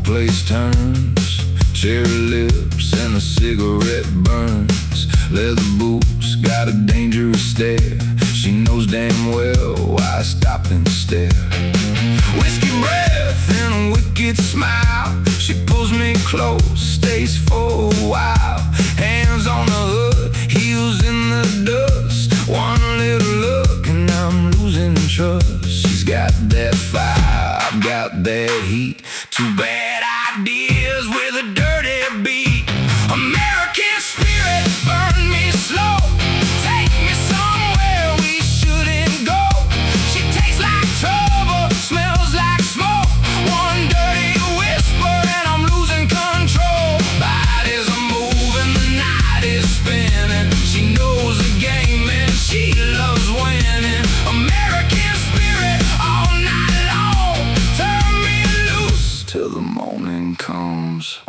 place turns, cherry lips and a cigarette burns. Leather boots got a dangerous stare. She knows damn well why I stop and stare. Whiskey breath and a wicked smile. She pulls me close, stays for a while. Hands on the hood, heels in the dust. One little look and I'm losing trust. She's got that fire, I've got that heat. Two bad ideas with a dirty beat. American spirit, burn me slow. Take me somewhere we shouldn't go. She tastes like trouble, smells like smoke. One dirty whisper and I'm losing control. Bodies are moving, the night is spinning. She knows the game and she loves winning. American spirit all night long. Turn me loose till the morning comes.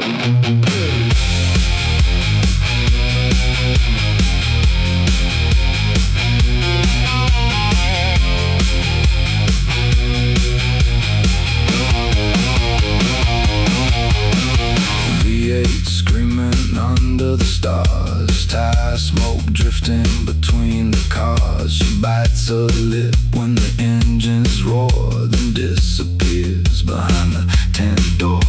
Screaming under the stars, tire smoke drifting between the cars. She bites her lip when the engines roar, then disappears behind the tent door.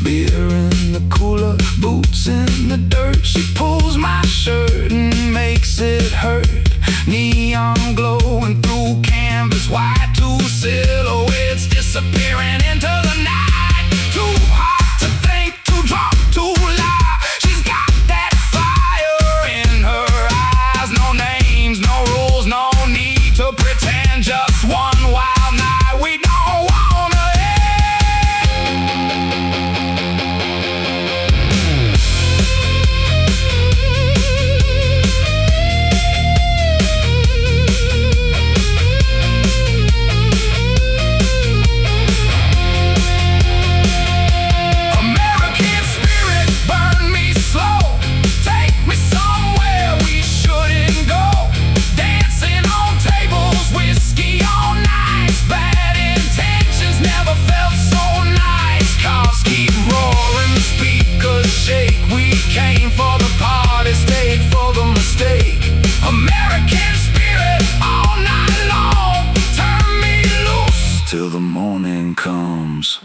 Beer in the cooler, boots in the dirt. She pulls my shirt and makes it hurt. Neon glowing through canvas white, two silhouettes disappearing into the night. Too hot to think, too drunk to lie. She's got that fire in her eyes. No names, no rules, no need to pretend. Just one wild night we don't wanna came for the party, stayed for the mistake. American spirit all night long. Turn me loose till the morning comes.